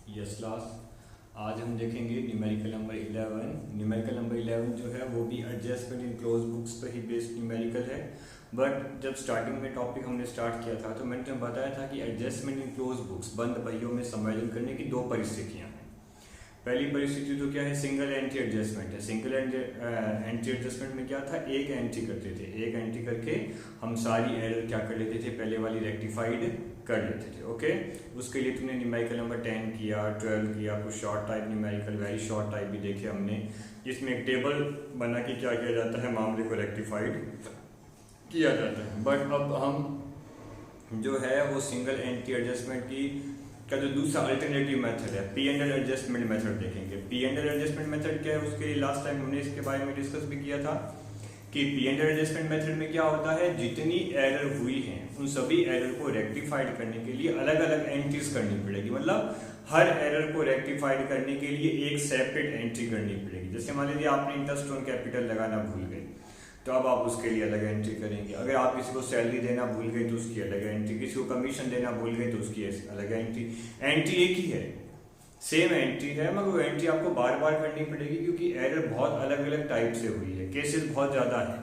Yes class. आज हम देखेंगे न्यूमेरिकल नंबर 11। न्यूमेरिकल नंबर 11 जो है वो भी एडजस्टमेंट इन क्लोज बुक्स पर ही बेस्ड न्यूमेरिकल है। बट जब स्टार्टिंग में टॉपिक हमने स्टार्ट किया था तो मैंने तुम्हें बताया था कि एडजस्टमेंट इन क्लोज बुक्स बंद पहियों में समायोजन करने की दो परिस्थितियां हैं। पहली परिस्थिति तो क्या है, सिंगल एंट्री एडजस्टमेंट है। सिंगल एंट्री एडजस्टमेंट में क्या था, एक एंट्री करते थे, एक एंट्री करके हम सारी एरर क्या कर लेते थे, पहले वाली रेक्टिफाइड कर लेते थे। ओके, उसके लिए तुमने न्यूमेरिकल नंबर 10 किया, 12 किया, कुछ short type numerical, very short type भी देखे हमने, जिसमें एक टेबल बना के क्या किया जाता है, मामले को रेक्टिफाइड किया जाता है। बट अब हम जो है वो सिंगल एंट्री एडजस्टमेंट की का जो दूसरा अल्टरनेटिव मेथड है, P and L adjustment method देखेंगे। P and L adjustment method क्या है, उसके लिए लास्ट टाइम हमने इसके बारे में डिस्कस भी किया था कि P and L adjustment method में क्या होता है, जितनी एरर हुई है उन सभी एरर को रेक्टिफाइड करने के लिए अलग अलग एंट्रीज करनी पड़ेगी। मतलब हर एरर को रेक्टिफाइड करने के लिए एक सेपरेट एंट्री करनी पड़ेगी। जैसे मान लीजिए आपने इंटरेस्ट ऑन कैपिटल लगाना भूल गए तो अब आप उसके लिए अलग एंट्री करेंगे। अगर आप किसी को सैलरी देना भूल गए तो उसकी अलग एंट्री, किसी को कमीशन देना भूल गए तो उसकी अलग एंट्री। एंट्री एक ही है, सेम एंट्री है, मगर वो एंट्री आपको बार बार करनी पड़ेगी क्योंकि एरर बहुत अलग अलग टाइप से हुई है, केसेस बहुत ज्यादा है,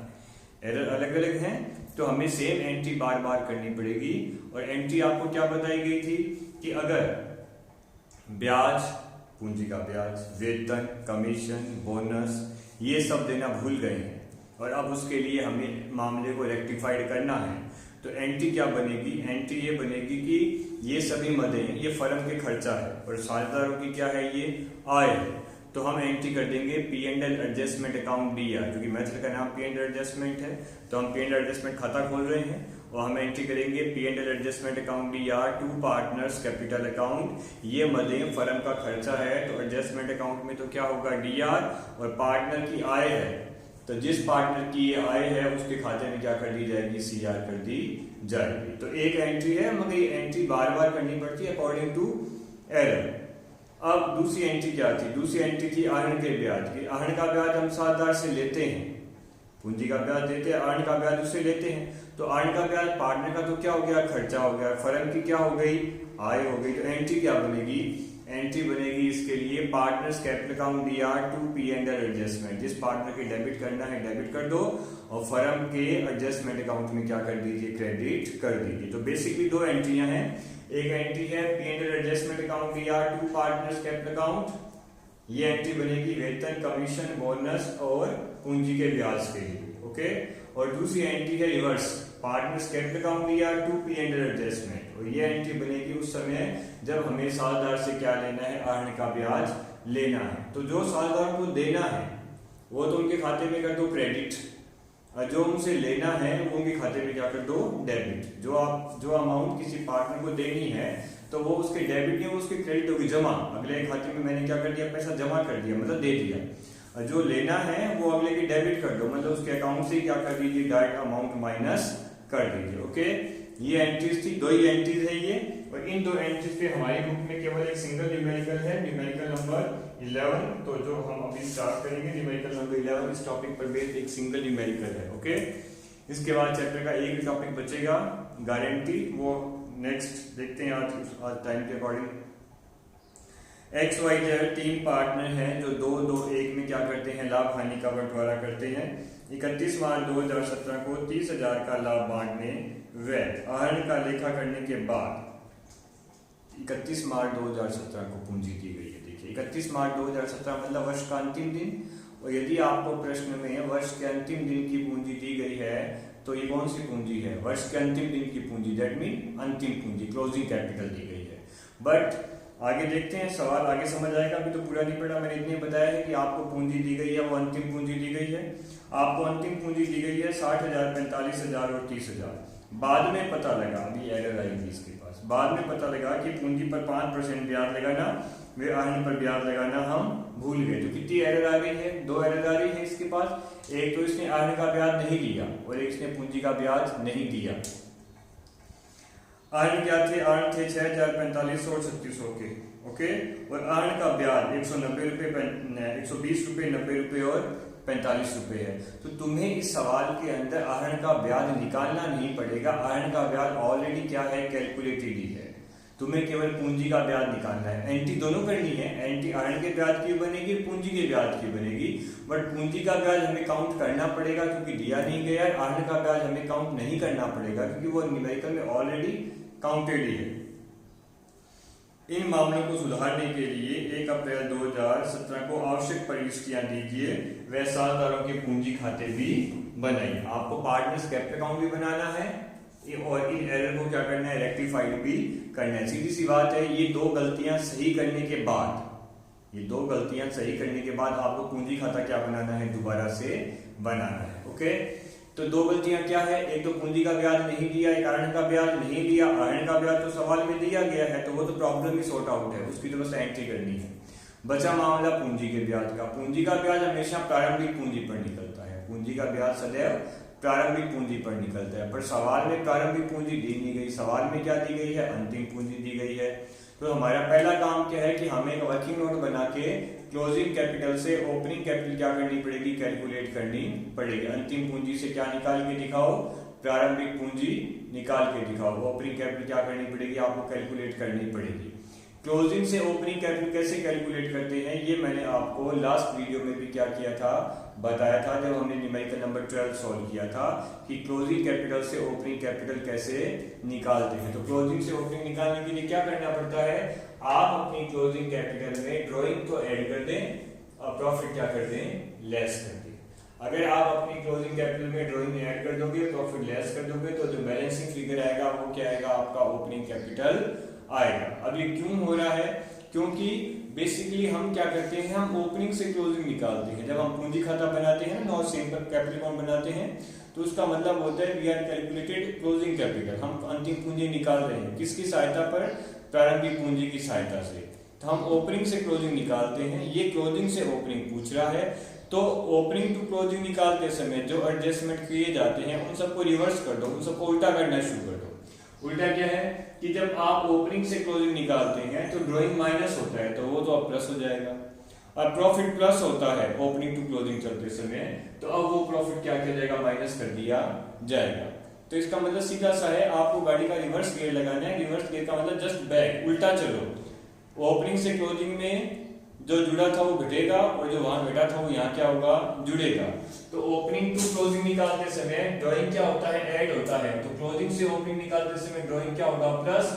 एरर अलग अलग हैं, तो हमें सेम एंट्री बार बार करनी पड़ेगी। और एंट्री आपको क्या बताई गई थी कि अगर ब्याज, पूंजी का ब्याज, वेतन, कमीशन, बोनस ये सब देना भूल गए हैं और अब उसके लिए हमें मामले को रेक्टिफाइड करना है तो एंट्री क्या बनेगी, एंट्री ये बनेगी कि ये सभी मदें, ये फर्म के खर्चा है और साझेदारों की क्या है, ये आय है। तो हम एंट्री कर देंगे P and L adjustment account D are, क्योंकि मेथड का नाम पी एंड एल एडजस्टमेंट है तो हम पी एंड एल एडजस्टमेंट खाता खोल रहे हैं और हम एंट्री करेंगे P and L adjustment account D R to partners capital account. ये मदें फर्म का खर्चा है तो एडजस्टमेंट अकाउंट में तो क्या होगा, डी आर, और पार्टनर की आय है तो जिस पार्टनर की ये आय है उसके खाते में क्या कर दी जाएगी, सी आर कर दी जाएगी। तो एक एंट्री है मगर ये एंट्री बार बार करनी पड़ती है अकॉर्डिंग टू एरर। अब दूसरी एंट्री क्या थी, दूसरी एंट्री थी आहरण के ब्याज की। आहरण का ब्याज हम साझेदार से लेते हैं, पूंजी का ब्याज देते हैं, आहरण का ब्याज उससे लेते हैं। तो आहरण का ब्याज पार्टनर का तो क्या हो गया, खर्चा हो गया, फर्म की क्या हो गई, आय हो गई। तो एंट्री क्या बनेगी, एंट्री बनेगी इसके लिए partners capital account D R to P and L adjustment. जिस पार्टनर के डेबिट करना है डेबिट कर दो और फर्म के एडजस्टमेंट अकाउंट में क्या कर दीजिए, क्रेडिट कर दीजिए। तो बेसिकली दो एंट्रियां हैं, एक एंट्री है P and L adjustment account D R to partners capital account, ये एंट्री बनेगी वेतन, कमीशन, बोनस और पूंजी के ब्याज के लिए। ओके, और दूसरी एंट्री है reverse, partners capital account D R to P and L adjustment, और ये एंट्री बनेगी उस समय जब हमें साझेदार से क्या लेना है, आहरण का ब्याज लेना है। तो जो साझेदार को देना है वो तो उनके खाते में कर दो क्रेडिट, और जो उनसे लेना है वो उनके खाते में क्या कर दो, डेबिट। जो अमाउंट किसी पार्टनर को देनी है तो वो उसके डेबिट नहीं, वो उसके क्रेडिट होगी, जमा। अगले खाते में मैंने क्या कर दिया, पैसा जमा कर दिया, मतलब दे दिया। और जो लेना है वो अगले की डेबिट कर दो, मतलब उसके अकाउंट से क्या कर दीजिए, डायरेक्ट अमाउंट माइनस कर दीजिए। ओके, ये एंट्रीज थी, दो ही एंट्रीज है ये, और इन दो एंट्रीज पे हमारी बुक में केवल एक सिंगल न्यूमेरिकल है, न्यूमेरिकल नंबर 11। तो जो हम अभी स्टार्ट करेंगे न्यूमेरिकल नंबर 11, इस टॉपिक पर बेस्ड एक सिंगल न्यूमेरिकल है। ओके, इसके बाद चैप्टर का एक टॉपिक बचेगा गारंटी, वो नेक्स्ट देखते हैं आज टाइम के अकॉर्डिंग। एक्स वाई जेड तीन पार्टनर हैं जो 2-2-1 में क्या करते हैं, लाभ हानि का बंटवारा करते हैं। 31 मार्च 2017 को 30,000 का लाभ बांटने वैध। आहरण का लेखा करने के बाद 31 मार्च 2017 को पूंजी दी गई है। देखिए 31 मार्च 2017 मतलब वर्ष का अंतिम दिन, और यदि आपको प्रश्न में वर्ष के अंतिम दिन की पूंजी दी गई है तो ये कौन सी पूंजी है, वर्ष के अंतिम दिन की पूंजी, दैट मीन अंतिम पूंजी, क्लोजिंग कैपिटल दी गई है। बट आगे देखते हैं, सवाल आगे समझ आएगा, अभी तो पूरा नहीं पढ़ा। मैंने इतने बताया है कि आपको पूंजी दी गई है, वो अंतिम पूंजी दी गई है। आपको अंतिम पूंजी दी गई है 60,000, 45,000 और 30,000। बाद में पता लगा, अभी एरर आएगी इसके पास, बाद में पता लगा कि पूंजी पर 5% ब्याज लगाना, वे आहरण पर ब्याज लगाना हम भूल गए। तो कितनी एरर आ गई है, दो एरर आ रही है इसके पास। एक तो इसने आहरण का ब्याज नहीं लिया और एक इसने पूंजी का ब्याज नहीं दिया। आहरण क्या थे, आहरण थे 6,000, 4500 और 3600 के। ओके, और आहरण का ब्याज 190 रुपए, 120 रुपए, 90 रुपए और 45 रुपए है। तो तुम्हें इस सवाल के अंदर आहरण का ब्याज निकालना नहीं पड़ेगा, आहरण का ब्याज ऑलरेडी क्या है, कैलकुलेटेड ही है। तुम्हें केवल पूंजी का ब्याज निकालना है। एंट्री दोनों करनी है, एंट्री अर्न के ब्याज की बनेगी, पूंजी के ब्याज की बनेगी। बट पूंजी का ब्याज हमें काउंट करना पड़ेगा क्योंकि दिया नहीं गया है। अर्न का ब्याज हमें काउंट नहीं करना पड़ेगा क्योंकि वो न्यूमेरिकल में ऑलरेडी काउंटेड ही है। इन मामलों को सुधारने के लिए 1 अप्रैल 2017 को आवश्यक प्रविष्टियां दीजिए व साझेदारों के पूंजी खाते भी बनाइए। आपको पार्टनर्स कैपिटल अकाउंट भी बनाना है और इन एरर को क्या करना है, रेक्टिफाइड भी करना है। सीधी सी बात है, ये दो गलतियां सही करने के बाद आपको पूंजी खाता क्या बनाना है, दोबारा से बनाना है। ओके, तो दो गलतियां क्या है, एक तो पूंजी का ब्याज नहीं दिया, एक अर्न का ब्याज नहीं दिया। अर्न का ब्याज तो सवाल में दिया गया है तो वो तो प्रॉब्लम ही सॉर्ट आउट है, उसकी तो बस एंट्री करनी है। बचा मामला पूंजी के ब्याज का। पूंजी का ब्याज हमेशा प्रारंभिक पूंजी पर निकलता है, पूंजी का ब्याज सदैव प्रारंभिक पूंजी पर निकलता है। पर सवाल में प्रारंभिक पूंजी दी नहीं गई, सवाल में क्या दी गई है, अंतिम पूंजी दी गई है। तो हमारा पहला काम क्या है कि हमें एक वर्किंग नोट बना के क्लोजिंग कैपिटल से ओपनिंग कैपिटल क्या करनी पड़ेगी, कैलकुलेट करनी पड़ेगी। अंतिम पूंजी से क्या निकाल के दिखाओ, प्रारंभिक पूंजी निकाल के दिखाओ। ओपनिंग कैपिटल क्या करनी पड़ेगी, आपको कैलकुलेट करनी पड़ेगी। क्लोजिंग से ओपनिंग कैपिटल कैसे कैलकुलेट करते हैं, ये मैंने आपको लास्ट वीडियो में भी क्या किया था, बताया था, जब हमने न्यूमेरिकल नंबर 12 सॉल्व किया था कि क्लोजिंग कैपिटल से ओपनिंग कैपिटल कैसे निकालते हैं। तो क्लोजिंग से ओपनिंग निकालने के लिए क्या करना पड़ता है, आप अपनी क्लोजिंग कैपिटल में ड्राइंग तो ऐड कर दें और प्रॉफिट क्या कर दें, लेस कर दें। अगर आप अपनी क्लोजिंग कैपिटल में ड्राइंग ऐड कर दोगे, प्रॉफिट लेस कर दोगे, तो जो बैलेंसिंग फिगर आएगा वो क्या आएगा, आपका ओपनिंग कैपिटल आएगा। अब ये क्यों हो रहा है, क्योंकि बेसिकली हम क्या करते हैं, हम ओपनिंग से क्लोजिंग निकालते हैं। जब हम पूंजी खाता बनाते हैं ना, सिंपल कैपिटल अकाउंट बनाते हैं, तो उसका मतलब होता है we are calculated closing capital. हम अंतिम पूंजी निकाल रहे हैं, किसकी सहायता पर, प्रारंभिक पूंजी की सहायता से। तो हम ओपनिंग से क्लोजिंग निकालते हैं, ये क्लोजिंग से ओपनिंग पूछ रहा है। तो ओपनिंग टू क्लोजिंग निकालते समय जो एडजस्टमेंट किए जाते हैं उन सबको रिवर्स कर दो, उन सबको उल्टा करना शुरू कर दो। उल्टा क्या है कि जब आप ओपनिंग से क्लोजिंग निकालते हैं तो ड्राइंग माइनस होता है, तो वो तो अब प्लस हो जाएगा। अब प्रॉफिट प्लस होता है ओपनिंग टू क्लोजिंग चलते समय, तो अब वो प्रॉफिट क्या किया जाएगा, माइनस कर दिया जाएगा। तो इसका मतलब सीधा सा है, आपको गाड़ी का रिवर्स गियर लगाना है। रिवर्स गियर का मतलब जस्ट बैक, उल्टा चलो। ओपनिंग से क्लोजिंग में जो जुड़ा था वो घटेगा और जो वहां घटा था वो यहाँ क्या होगा, जुड़ेगा। तो ओपनिंग टू क्लोजिंग निकालते समय ड्राइंग क्या होता है, ऐड होता है। तो क्लोजिंग से ओपनिंग निकालते समय ड्राइंग क्या होगा, प्लस,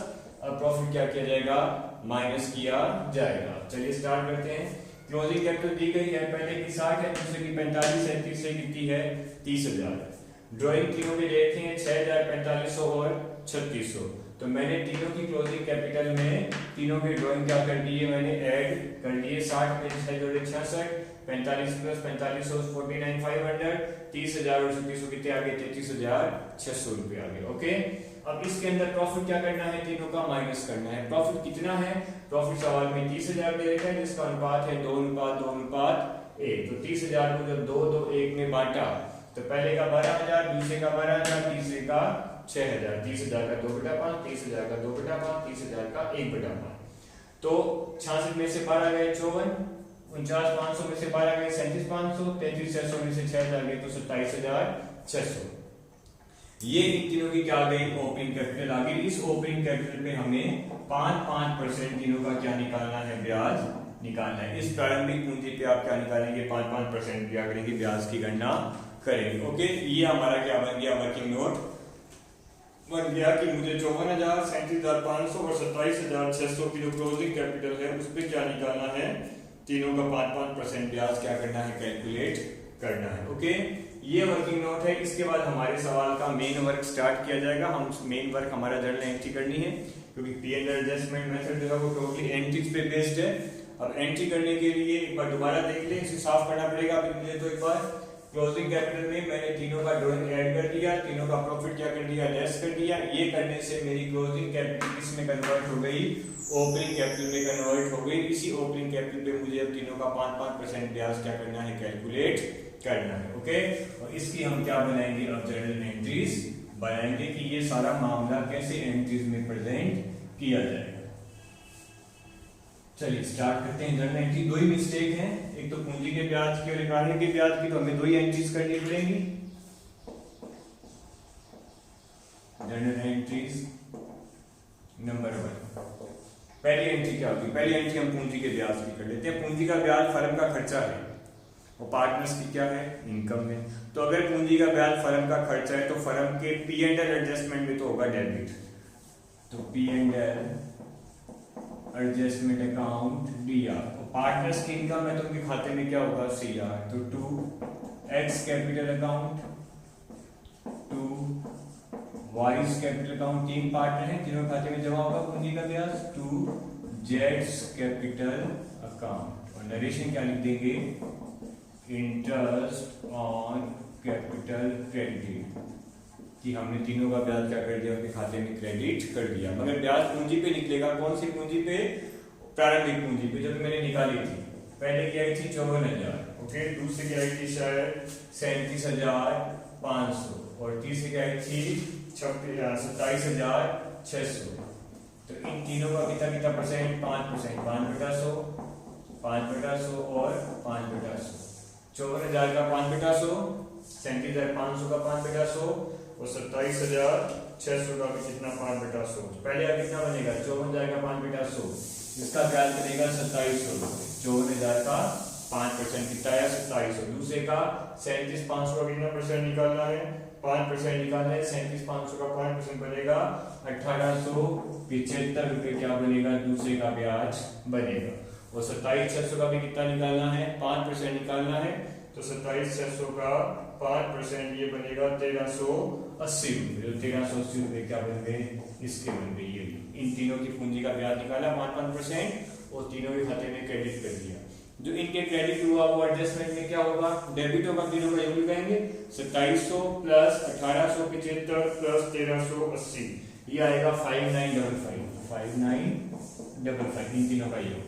और प्रॉफिट क्या किया जाएगा, माइनस किया जाएगा। चलिए स्टार्ट करते हैं। क्लोजिंग कैपिटल दी गई है, पहले की 60 है, दूसरे की 45 है, तीसरे कितनी है, 30,000। ड्राइंग तीनों के देखे हैं 6,000, 4500 और 3600। तो मैंने तीनों की क्लोजिंग कैपिटल में तीनों की ड्राइंग क्या कर दी है, मैंने ऐड कर दिए। 60 में 6 जोड़े 66, 45 प्लस 4500 49,500, 30,000 और 3600 कितने आ गए, 33,600 रुपए आ गए। ओके, अब इसके अंदर प्रॉफिट क्या करना है, तीनों का माइनस करना है। प्रॉफिट कितना है, प्रॉफिट सवाल में 30,000 दे रखा है जिसका अनुपात है 2:1। तो 30,000 को जब 2:1 में बांटा तो पहले का 12,000, दूसरे का 12,000, तीसरे का 6,000। 30,000 का 2/5, 30,000 का 2/5, 30,000 का 1/5। तो 66 में से 12 गए 54, 49,500 में से 12 गए 37,500, 33,600 में से 6,000 गए तो 27,600। ये इन तीनों की क्या गई, ओपनिंग कैपिटल आ गई। इस ओपनिंग कैपिटल पे हमें 5% तीनों का क्या निकालना है, ब्याज निकालना है। इस प्रारंभिक पूंजी पे आप क्या निकालेंगे, 5% क्या करेंगे, ब्याज की गणना करेंगे। ओके, ये हमारा क्या बन गया, वर्किंग नोट बन गया कि मुझे 54,000, 37,500 और 27,600 की जो क्लोजिंग कैपिटल है उस पर क्या निकालना है, तीनों का 5% ब्याज क्या करना है, कैलकुलेट करना है। ओके, ये वर्किंग नोट है। इसके बाद हमारे सवाल का मेन वर्क स्टार्ट किया जाएगा। हम मेन वर्क हमारा जर्नल एंट्री करनी है क्योंकि पी&एल एडजस्टमेंट मेथड जो है वो टोटली एंट्रीज पे बेस्ड है। अब एंट्री करने के लिए एक बार दोबारा देख लें, इसे साफ करना पड़ेगा अभी मुझे। तो एक बार क्लोजिंग कैपिटल में मैंने तीनों का ड्राइंग ऐड कर दिया, तीनों का प्रॉफिट क्या कर दिया, लेस कर दिया। ये करने से मेरी क्लोजिंग कैपिटल किसमें कन्वर्ट हो गई, ओपनिंग कैपिटल में कन्वर्ट हो गई। इसी ओपनिंग कैपिटल पे मुझे अब तीनों का 5% ब्याज क्या करना है, कैलकुलेट करना है। ओके, और इसकी हम क्या बनाएंगे, अब जर्नल एंट्रीज बनाएंगे कि ये सारा मामला कैसे एंट्रीज में प्रेजेंट किया जाएगा। चलिए स्टार्ट करते हैं जर्नल एंट्री। दो ही मिस्टेक हैं, एक तो पूंजी के ब्याज की और एक अर्निंग के ब्याज की, तो हमें दो ही एंट्रीज करनी पड़ेंगी। जर्नल एंट्रीज नंबर 1, पहली एंट्री क्या होगी? पहली एंट्री हम पूंजी के ब्याज की कर लेते हैं। पूंजी का ब्याज फर्म का खर्चा है और पार्टनर्स की क्या है? इनकम है। तो अगर पूंजी का ब्याज फर्म का खर्चा है तो फर्म के P&L एडजस्टमेंट में तो होगा डेबिट। तो P&L एडजस्टमेंट अकाउंट DR। तो पार्टनर्स की इनकम है तो उनके खाते में क्या होगा? CR। तो 2X capital account, 2Y capital account, तीन पार्टनर हैं जिनके खाते में जमा होगा पूंजी का ब्याज, 2Z कैपिटल अकाउंट। और नरेशन क्या लिख देंगे? इंटरेस्ट ऑन कैपिटल क्रेडिट, कि हमने तीनों का ब्याज क्या कर दिया? उनके खाते में क्रेडिट कर दिया। मगर ब्याज पूंजी पे निकलेगा। कौन सी पूंजी पे? प्रारंभिक पूंजी पे, जब मैंने निकाली थी। पहले की आई थी 54,000, ओके। दूसरी की आई थी शायद 37,500 और तीसरी की आई थी 27,600। तो इन तीनों का कितना परसेंट? 5%। 5/100, 5/100 और 5/100। 54,000 का 5/100, 37,500 का 5/100 और 27,600 का भी कितना? 5/100। पहले का कितना बनेगा? 54,000 का 5/100, इसका ब्याज बनेगा 2700। 54,000 का 5% कितना आया? 2700। दूसरे का 37,500 का कितना परसेंट निकालना है? 5% निकालना है। 37,500 का 5% बनेगा 1,875 रुपए। क्या बनेगा? दूसरे का ब्याज बनेगा। और 27,600 का भी कितना निकालना है? 5% निकालना है। तो 27,600 का 5% ये बनेगा 1,380 रुपए। 1,380 रुपए क्या बन गए? इसके बन गए। ये इन तीनों की पूंजी का ब्याज निकाला 5% और तीनों के खाते में क्रेडिट कर दिया। जो इनके क्रेडिट हुआ वो एडजस्टमेंट में क्या होगा? डेबिट होगा। तीनों का योग लगाएंगे। 2700 प्लस 1,875 प्लस 1,380, ये आएगा 5,955। 5,955 इन तीनों का योग।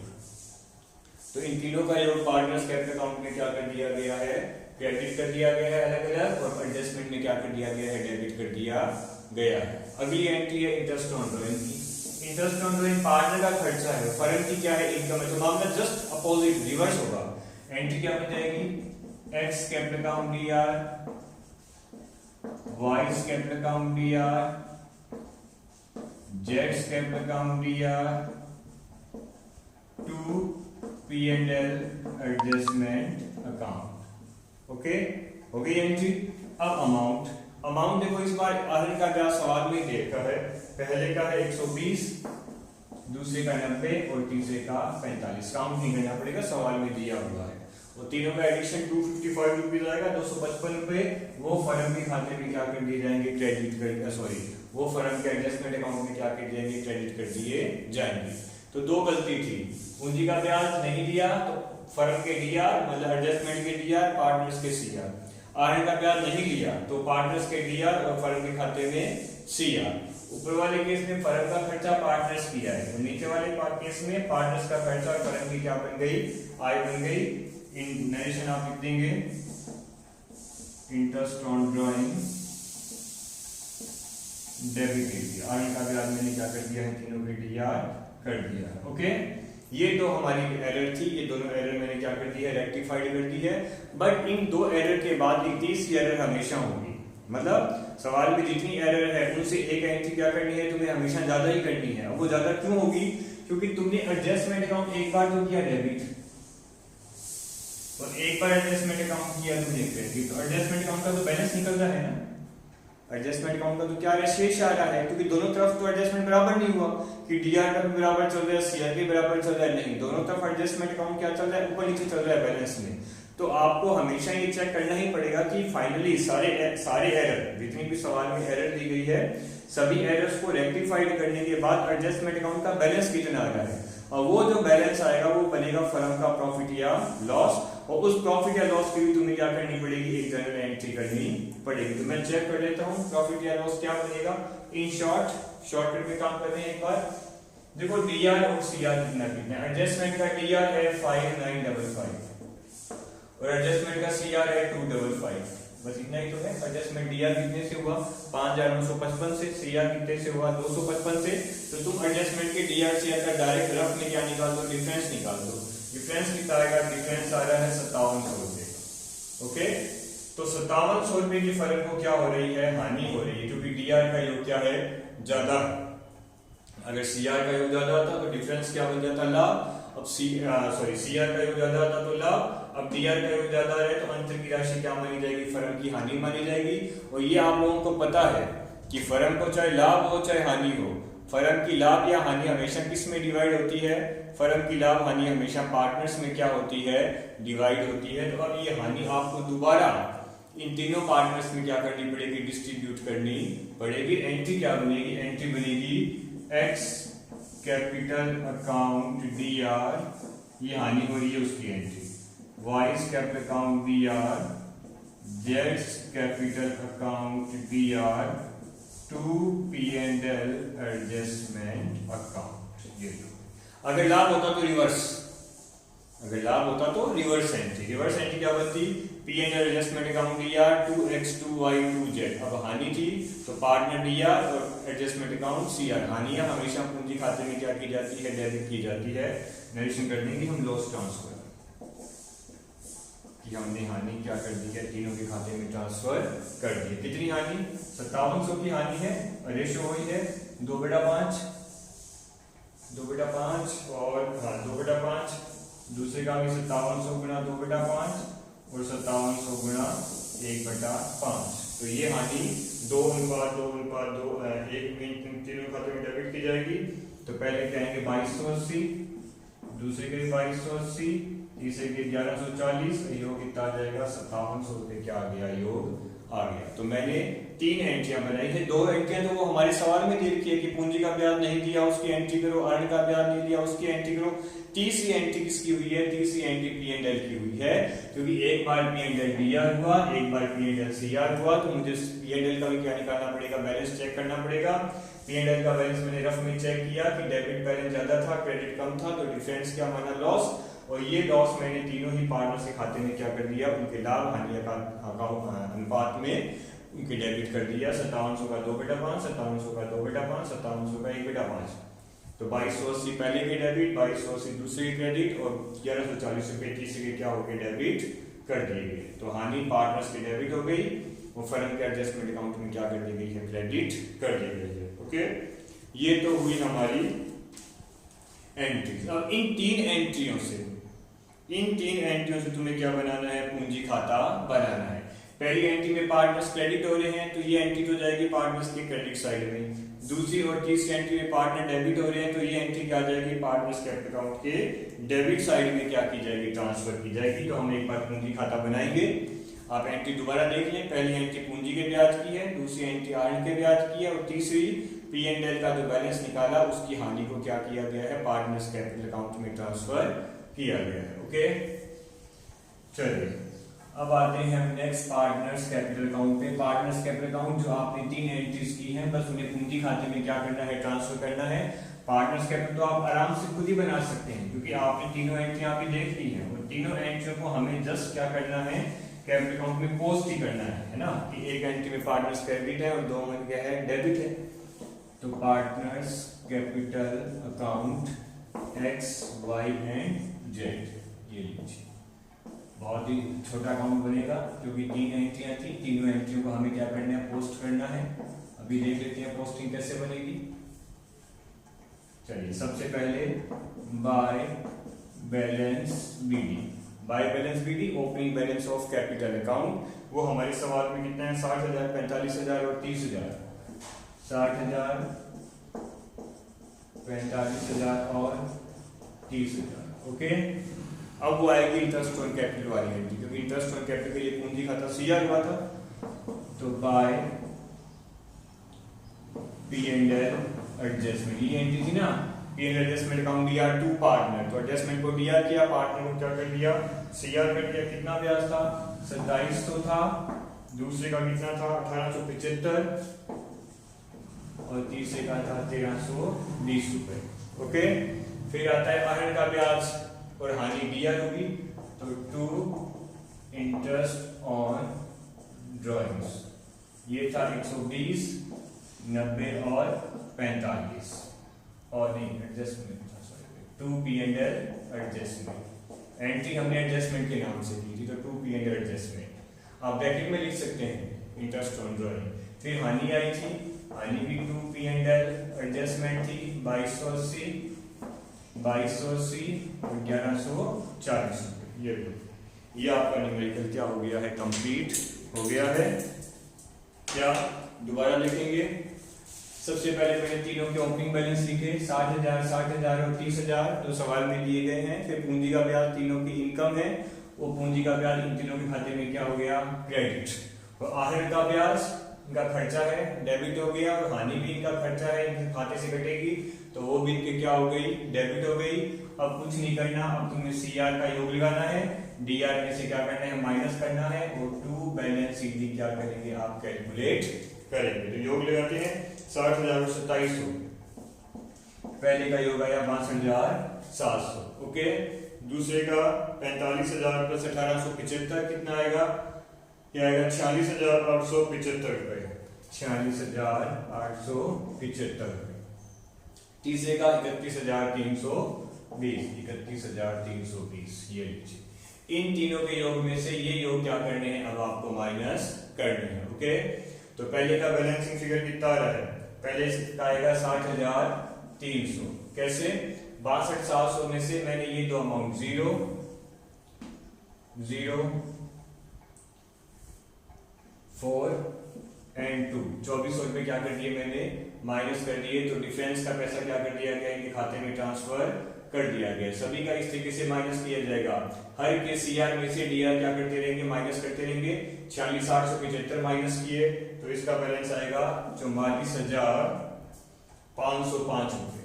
तो इन तीनों का योग पार्टनर्स कैपिटल अकाउंट में क्या कर दिया गया है? क्रेडिट कर दिया गया है अलग अलग, और एडजस्टमेंट में क्या कर दिया गया है? डेबिट कर दिया गया है। अगली एंट्री है इंटरेस्ट ऑन ड्राइंग की। इंटरेस्ट ऑन ड्राइंग पार्टनर का खर्चा है, फर्म की क्या है? इनकम है। तो मामला जस्ट अपोजिट, रिवर्स होगा। एंट्री क्या बन जाएगी? X capital account DR, Y capital account DR, Z capital account DR, to P&L adjustment account. Okay, हो गई एंट्री। अब अमाउंट देखो, इस बार आहरण का ब्याज सवाल में देखा है। पहले का है 120, दूसरे का 90 और तीसरे का 45। काउंट नहीं करना पड़ेगा, सवाल में दिया हुआ है। और तीनों का एडिशन 255 रुपीज आएगा। 255 रुपए वो फर्म के खाते में क्या कर दिए जाएंगे? क्रेडिट कर, सॉरी, वो फर्म के एडजस्टमेंट अकाउंट में क्या कर दिए? क्रेडिट कर दिए जाएंगे। तो दो गलती थी, पूंजी का ब्याज नहीं दिया तो फर्म के DR मतलब एडजस्टमेंट के DR, पार्टनर्स के CR। आहरण का ब्याज नहीं लिया तो पार्टनर्स के DR और फर्म के खाते में CR। ऊपर वाले केस में फर्म का खर्चा पार्टनर्स किया है, और नीचे वाले केस में पार्टनर्स का खर्चा और फर्म की क्या बन गई? आय बन गई। इन नरेशन आप लिख देंगे, इंटरेस्ट ऑन ड्राइंग डेबिट। आहरण का ब्याज मैंने क्या कर दिया है? तीनों के DR कर दिया। ओके, ये तो हमारी एरर थी। ये दोनों एरर मैंने क्या कर दी है? रेक्टिफाइड कर दी है। बट इन दो एरर के बाद एक तीसरी एरर हमेशा होगी। मतलब सवाल में जितनी एरर है उनसे एक एंट्री क्या करनी है? तुम्हें हमेशा ज्यादा ही करनी है। अब वो ज्यादा क्यों होगी? क्योंकि तुमने एडजस्टमेंट अकाउंट एक बार तो किया डेबिट, और एक बार एडजस्टमेंट अकाउंट किया तुमने क्रेडिट। तो एडजस्टमेंट अकाउंट का तो बैलेंस निकल रहा है ना। एडजस्टमेंट अकाउंट का तो क्या शेष आ रहा है? क्योंकि दोनों तरफ तो एडजस्टमेंट बराबर नहीं हुआ कि DR का भी बराबर चल रहा है, CR भी बराबर चल रहा है। नहीं, दोनों तरफ एडजस्टमेंट अकाउंट क्या चल रहा है? ऊपर नीचे चल रहा है बैलेंस में। तो आपको हमेशा ये चेक करना ही पड़ेगा कि फाइनली सारे एरर, जितनी भी सवाल में एरर दी गई है, सभी एरर्स को रेक्टिफाइड करने के बाद एडजस्टमेंट अकाउंट का बैलेंस कितना आ रहा है, और वो जो बैलेंस आएगा वो बनेगा फर्म का प्रॉफिट या लॉस। और उस प्रॉफिट या लॉस की भी तुम्हें क्या करनी पड़ेगी? एक जनरल एंट्री करनी पड़ेगी। तो मैं चेक कर लेता हूँ प्रॉफिट या लॉस क्या बनेगा। इन शॉर्टकट में काम करते हैं एक बार। देखो DR और CR कितना एडजस्टमेंट का DR है 5,955 और एडजस्टमेंट का CR है 255। बस इतना ही तो है। एडजस्टमेंट DR कितने से हुआ? 5,955 से। CR कितने से हुआ? 255 से। तो तुम एडजस्टमेंट के DR CR का डायरेक्ट रफ में क्या निकाल दो? डिफरेंस निकाल दो। डिफरेंस कितना आएगा? डिफरेंस आ रहा है 5700 रुपए। ओके, तो 5700 रुपए की फर्म को क्या हो रही है? हानि हो रही है, क्योंकि DR का योग क्या है? ज्यादा। अगर सीआर का योग ज्यादा आता तो डिफरेंस क्या बन जाता, लाभ। अब सीआर का योग ज्यादा आता तो लाभ। अब डीआर का योग ज्यादा रहे तो अंतर की राशि क्या मानी जाएगी, फर्म की हानि मानी जाएगी। और ये आप लोगों को पता है कि फर्म को चाहे लाभ हो चाहे हानि हो, फर्म की लाभ या हानि हमेशा किस में डिवाइड होती है, फर्म की लाभ हानि हमेशा पार्टनर्स में क्या होती है, डिवाइड होती है। तो अब ये हानि आपको दोबारा इन तीनों पार्टनर्स में क्या करनी पड़ेगी, डिस्ट्रीब्यूट करनी पड़ेगी। एंट्री क्या बनेगी, एंट्री बनेगी X capital account D R, ये हानि हो रही है उसकी entry, Y's capital account B R, जेड्स capital account B R, to P and L adjustment account. ये अगर लाभ होता तो रिवर्स, अगर लाभ होता तो रिवर्स एंट्री, रिवर्स एंट्री क्या बनती, P and L adjustment account D are, 2x 2y 2z। अब हानि थी तो पार्टनर डी आर और एडजस्टमेंट अकाउंट सी आर। हानियां हमेशा पूंजी खाते में क्या की जाती है, डेबिट की जाती है। नरेशन कर देंगे हम लॉस ट्रांसफर कि हमने हानि क्या कर दी है, तीनों के खाते में ट्रांसफर कर दी। कितनी हानि, 5700 की हानि है। रेशो वही है 2/5, 2/5 और 2/5, दूसरे का भी 5700 गुणा 2/5 और 5700 गुणा 1/5। तो ये हानि 2:2:2 एक में तीनों खाते में डेबिट की जाएगी। तो पहले कहेंगे 2280, दूसरे के 2280, तीसरे के 1140, योग कितना आ जाएगा 5700 रुपये क्या आ गया, योग आ गया। तो मैंने 3 एंट्रियां बनाई है। 2 एंट्रियां तो वो हमारे सवाल में दे रखी है कि पूंजी का ब्याज नहीं दिया उसकी एंट्री करो, अर्न का ब्याज नहीं दिया उसकी एंट्री करो। तीसरी एंट्री किसकी हुई है, तीसरी एंट्री पी एंड एल की हुई है, क्योंकि एक बार पी एंड एल डीआर हुआ, एक बार पी एंड एल सीआर हुआ, तो मुझे पी एंड एल का भी क्या निकालना पड़ेगा, बैलेंस चेक करना पड़ेगा। पी एंड एल का बैलेंस मैंने रफ में चेक किया कि डेबिट बैलेंस ज्यादा था, क्रेडिट कम था, तो डिफरेंस क्या माना, लॉस। और ये लॉस मैंने तीनों ही पार्टनर्स के खाते में क्या कर दिया, उनके लाभ हानि का अनुपात में उनके डेबिट कर दिया। 5700 का 2/5, 5700 का 2/5, 5700 का 1/5। तो 2280 पहले के डेबिट, 2280 दूसरे के क्रेडिट और 1140 रुपए तीसरे के क्या हो गए, डेबिट कर दिए गए। तो हानि पार्टनर्स की डेबिट हो गई और फर्म के एडजस्टमेंट अकाउंट में क्या कर दी गई है, क्रेडिट कर दी गई है। ओके, ये तो हुई हमारी एंट्री। अब इन 3 एंट्रियों से तुम्हें क्या बनाना है, पूंजी खाता बनाना है। पहली एंट्री में पार्टनर्स क्रेडिट हो रहे हैं तो ये एंट्री तो जाएगी पार्टनर्स के क्रेडिट साइड में। दूसरी और तीसरी एंट्री में पार्टनर डेबिट हो रहे हैं तो ये एंट्री क्या जाएगी, पार्टनर्स कैपिटल अकाउंट के डेबिट साइड में क्या की जाएगी, ट्रांसफर की जाएगी। तो हम एक बार पूंजी खाता बनाएंगे। आप एंट्री दोबारा देख लें, पहली एंट्री पूंजी के ब्याज की है, दूसरी एंट्री अर्न के ब्याज की है और तीसरी पी एंड एल का जो बैलेंस निकाला उसकी हानि को क्या किया गया है, पार्टनर्स कैपिटल अकाउंट में ट्रांसफर किया गया है। ओके, चलिए अब आते हैं हम नेक्स्ट पार्टनर्स कैपिटल अकाउंट पे। पार्टनर्स कैपिटल अकाउंट जो आपने 3 एंट्रीज की हैं, बस उन्हें पूंजी खाते में क्या करना है, ट्रांसफर करना है। पार्टनर्स कैपिटल तो आप आराम से खुद ही बना सकते हैं क्योंकि आपने तीनों एंट्रियां भी देख ली हैं और तीनों एंट्रियों को हमें जस्ट क्या करना है, कैपिटल अकाउंट में पोस्ट ही करना है ना, कि एक एंट्री में पार्टनर्स क्रेडिट है और 2 में क्या है, डेबिट है। तो partners capital account X Y and Z, ये लीजिए बहुत ही छोटा अकाउंट बनेगा क्योंकि 3 एंट्रियां थी, तीनों एंट्रियों को हमें क्या करना है, पोस्ट करना है। अभी देख लेते हैं पोस्टिंग कैसे बनेगी। चलिए सबसे पहले by balance B D, by balance B D opening balance of capital account, वो हमारे सवाल में कितना है, 60,000, 45,000 और 30,000। 60,000, 45,000 और 30,000। ओके, अब वो आएगी इंटरेस्ट ऑन कैपिटल वाली एंट्री, क्योंकि इंटरेस्ट ऑन कैपिटल के लिए पूंजी खाता सीआर हुआ था। तो by P and L adjustment, ये एंट्री थी ना, P and L adjustment account D R to partner, तो एडजस्टमेंट को डीआर किया, पार्टनर को क्या कर दिया, सीआर कर दिया। कितना ब्याज था, 2700 था, दूसरे का कितना था 1875 और तीसरे का था 1320 रुपए। ओके, फिर आता है अर्न का ब्याज और हानि डीआर होगी, तो 2 इंटरेस्ट ऑन ड्रॉइंग्स, ये था 120, 90 और 45 और नहीं एडजस्टमेंट था, sorry 2 P and L adjustment. Entry हमने एडजस्टमेंट के नाम से की थी तो 2 पी एंड एल एडजस्टमेंट आप ब्रैकेट में लिख सकते हैं, इंटरेस्ट ऑन ड्रॉइंग। फिर हानि आई थी, हानि भी 2 पी एंड एल एडजस्टमेंट थी 2280 और 1140 रुपये। ये आपका न्यूमेरिकल क्या हो गया है, कंप्लीट हो गया है। क्या दोबारा लिखेंगे, सबसे पहले मैंने तीनों के ओपनिंग बैलेंस लिखे 60,000, 60,000 और 30,000 तो सवाल में दिए गए हैं। फिर पूंजी का ब्याज तीनों की इनकम है, वो पूंजी का ब्याज इन तीनों के खाते में क्या हो गया, क्रेडिट। और आहरण का ब्याज इनका खर्चा है, डेबिट हो गया। और हानि भी इनका खर्चा है, इनके खाते से कटेगी तो वो भी इनके क्या हो गई, डेबिट हो गई। अब कुछ नहीं करना, अब तुम्हें सीआर का योग लगाना है, डीआर में से क्या करना है, माइनस करना है। और टू बैलेंस शीट क्या करेंगे आप, कैलकुलेट करेंगे। तो योग लगाते हैं 60,000 और 2700, पहले का योग आया 62,700, ओके। दूसरे का 45,000 प्लस 1875 कितना आएगा, क्या आएगा 46,875 रुपए, 46,875 रुपए। तीसरे का 31,320, 31,320 ये लीजिए। इन तीनों के योग में से ये योग क्या करने हैं, अब आपको माइनस करने हैं, ओके। तो पहले का बैलेंसिंग फिगर कितना आ रहा है, पहले इसका आएगा 60,300, कैसे 62,700 में से मैंने ये दो अमाउंट 0 0 4 एंड 2 2400 रुपए क्या कर दिए मैंने, माइनस कर दिए। तो डिफरेंस का पैसा क्या कर दिया गया, इनके खाते में ट्रांसफर कर दिया गया। सभी का इस तरीके से माइनस किया जाएगा। हर के सीआर में से डीआर क्या करते रहेंगे, माइनस करते रहेंगे। 46,875 माइनस किए तो इसका बैलेंस आएगा 44,505 रुपए।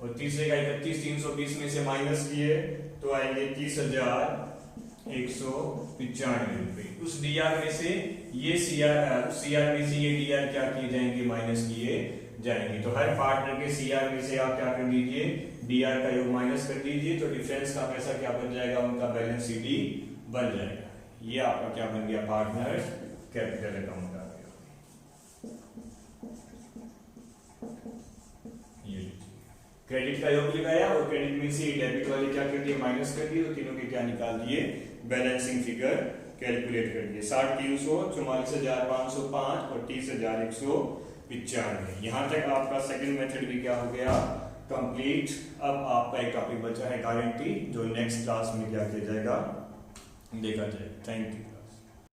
और तीसरे का 31,320 में से माइनस किए तो आएंगे 30,195 रुपए। उस डीआर में से ये सीआर में से ये डीआर क्या किए जाएंगे, माइनस किए जाएंगे। तो हर पार्टनर के सीआर में से आप क्या कर दीजिए, डीआर का योग माइनस कर दीजिए। तो डिफरेंस का पैसा क्या बन जाएगा, उनका बैलेंस सीडी बन जाएगा। ये आपका क्या बन गया, पार्टनर कैपिटल अकाउंट आ गया। ये क्रेडिट का योग लगाया और क्रेडिट में से डेबिट वाले क्या कर दिए, माइनस कर दिए। तो तीनों के क्या निकाल दिए, बैलेंसिंग फिगर कैलकुलेट कर दिए। 60,300, 44,505 और 30,195। यहां तक आपका सेकंड मेथड भी क्या हो गया, कंप्लीट। अब आपका एक टॉपिक बचा है गारंटी, जो नेक्स्ट क्लास में क्या किया जाएगा, देखा जाए। Thank you.